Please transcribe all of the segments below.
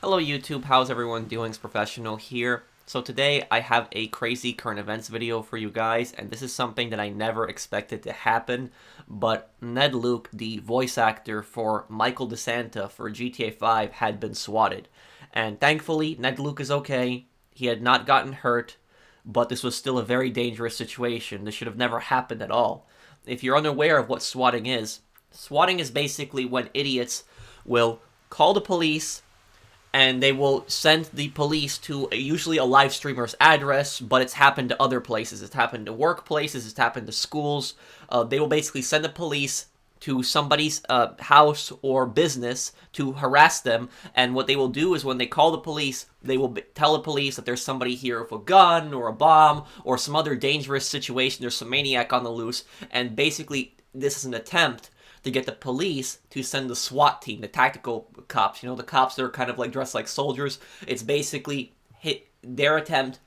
Hello YouTube, how's everyone doing? It's Professional here. So today I have a crazy current events video for you guys, and this is something that I never expected to happen, but Ned Luke, the voice actor for Michael DeSanta for GTA 5, had been swatted. And thankfully, Ned Luke is okay. He had not gotten hurt, but this was still a very dangerous situation. This should have never happened at all. If you're unaware of what swatting is basically when idiots will call the police and they will send the police to usually a live streamer's address, but it's happened to other places. It's happened to workplaces, it's happened to schools. They will basically send the police to somebody's house or business to harass them, and what they will do is when they call the police, they will tell the police that there's somebody here with a gun or a bomb or some other dangerous situation, there's some maniac on the loose, and basically this is an attempt to get the police to send the SWAT team, the tactical cops, the cops that are kind of like dressed like soldiers. It's basically their attempt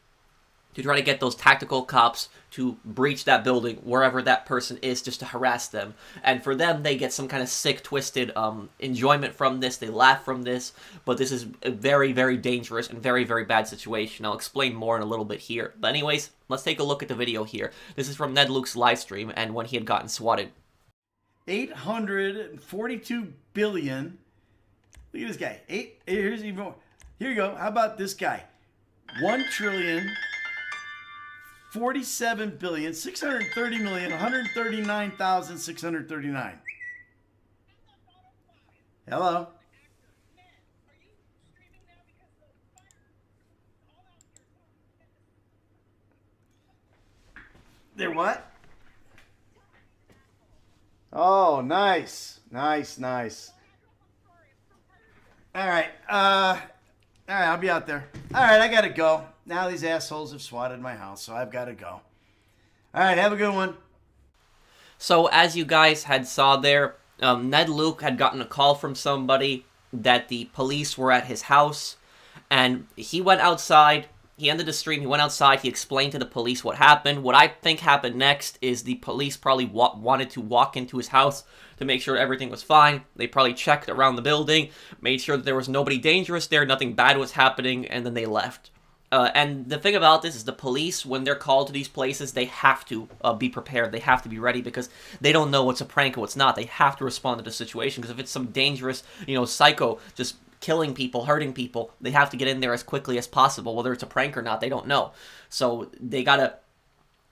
to try to get those tactical cops to breach that building, wherever that person is, just to harass them. And for them, they get some kind of sick, twisted enjoyment from this. They laugh from this, but this is a very, very dangerous and very, very bad situation. I'll explain more in a little bit here. But anyways, let's take a look at the video here. This is from Ned Luke's live stream and when he had gotten swatted. 842 billion. Look at this guy. Here's even more. Here you go. How about this guy? 1 trillion 47 billion 630 million 139,639. Hello. They're what? Oh, nice. Nice. All right. I'll be out there. All right, I got to go. Now these assholes have swatted my house, so I've got to go. All right, have a good one. So, as you guys had saw there, Ned Luke had gotten a call from somebody that the police were at his house, and he went outside. He ended the stream, he went outside, he explained to the police what happened. What I think happened next is the police probably wanted to walk into his house to make sure everything was fine. They probably checked around the building, made sure that there was nobody dangerous there, nothing bad was happening, and then they left. And the thing about this is the police, when they're called to these places, they have to be prepared. They have to be ready because they don't know what's a prank and what's not. They have to respond to the situation because if it's some dangerous, psycho just killing people, hurting people, they have to get in there as quickly as possible. Whether it's a prank or not, they don't know. So they gotta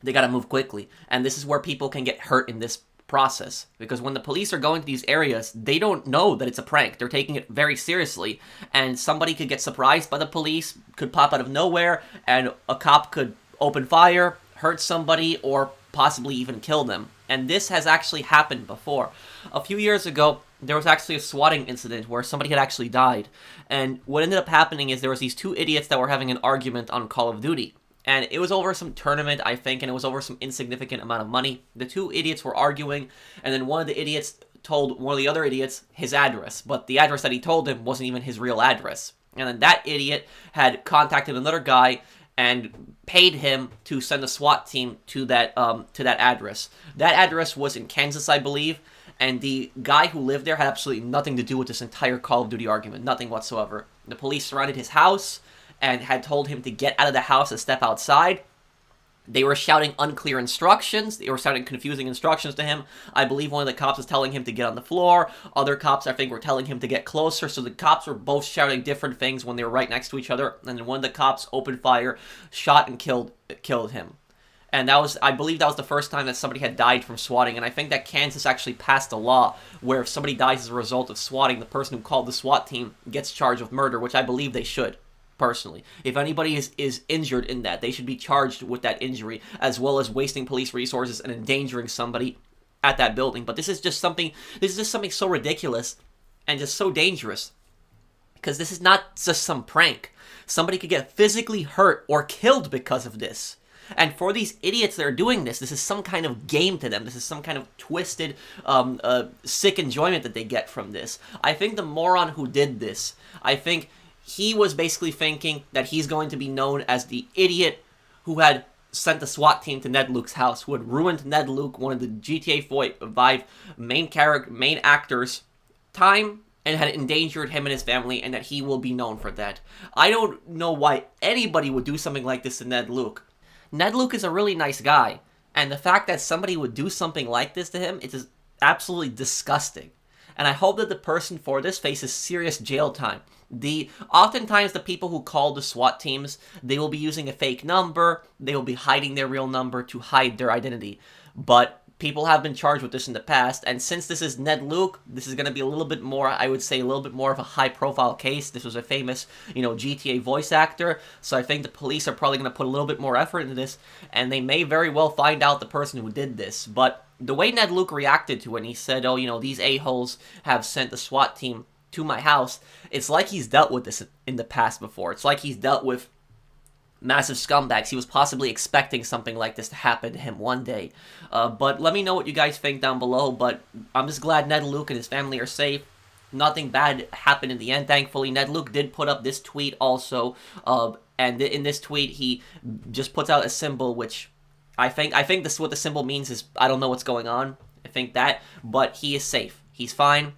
move quickly. And this is where people can get hurt in this process. Because when the police are going to these areas, they don't know that it's a prank. They're taking it very seriously. And somebody could get surprised by the police, could pop out of nowhere, and a cop could open fire, hurt somebody, or possibly even kill them. And this has actually happened before. A few years ago, there was actually a swatting incident where somebody had actually died. And what ended up happening is there was these two idiots that were having an argument on Call of Duty. And it was over some tournament, I think, and it was over some insignificant amount of money. The two idiots were arguing, and then one of the idiots told one of the other idiots his address. But the address that he told him wasn't even his real address. And then that idiot had contacted another guy and paid him to send a SWAT team to that address. That address was in Kansas, I believe. And the guy who lived there had absolutely nothing to do with this entire Call of Duty argument. Nothing whatsoever. The police surrounded his house and had told him to get out of the house and step outside. They were shouting unclear instructions. They were shouting confusing instructions to him. I believe one of the cops was telling him to get on the floor. Other cops, I think, were telling him to get closer. So the cops were both shouting different things when they were right next to each other. And then one of the cops opened fire, shot and killed him. And I believe that was the first time that somebody had died from swatting. And I think that Kansas actually passed a law where if somebody dies as a result of swatting, the person who called the SWAT team gets charged with murder, which I believe they should, personally. If anybody is injured in that, they should be charged with that injury, as well as wasting police resources and endangering somebody at that building. But this is just something so ridiculous and just so dangerous. Because this is not just some prank. Somebody could get physically hurt or killed because of this. And for these idiots that are doing this, this is some kind of game to them. This is some kind of twisted, sick enjoyment that they get from this. I think the moron who did this, I think he was basically thinking that he's going to be known as the idiot who had sent the SWAT team to Ned Luke's house, who had ruined Ned Luke, one of the GTA 5 main actors, time and had endangered him and his family, and that he will be known for that. I don't know why anybody would do something like this to Ned Luke. Ned Luke is a really nice guy, and the fact that somebody would do something like this to him is absolutely disgusting. And I hope that the person for this faces serious jail time. Oftentimes the people who call the SWAT teams, they will be using a fake number, they will be hiding their real number to hide their identity. But people have been charged with this in the past, and since this is Ned Luke, this is going to be a little bit more, I would say, a little bit more of a high-profile case. This was a famous, GTA voice actor, so I think the police are probably going to put a little bit more effort into this, and they may very well find out the person who did this. But the way Ned Luke reacted to it, and he said, these a-holes have sent the SWAT team to my house, it's like he's dealt with this in the past before. It's like he's dealt with massive scumbags. He was possibly expecting something like this to happen to him one day. But let me know what you guys think down below. But I'm just glad Ned Luke and his family are safe. Nothing bad happened in the end, thankfully. Ned Luke did put up this tweet also. And in this tweet, he just puts out a symbol, which I think this what the symbol means is, I don't know what's going on. I think that. But he is safe. He's fine.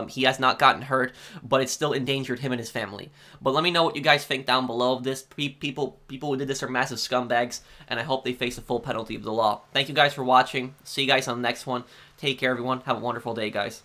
He has not gotten hurt, but it still endangered him and his family. But let me know what you guys think down below of this. People who did this are massive scumbags, and I hope they face the full penalty of the law. Thank you guys for watching. See you guys on the next one. Take care, everyone. Have a wonderful day, guys.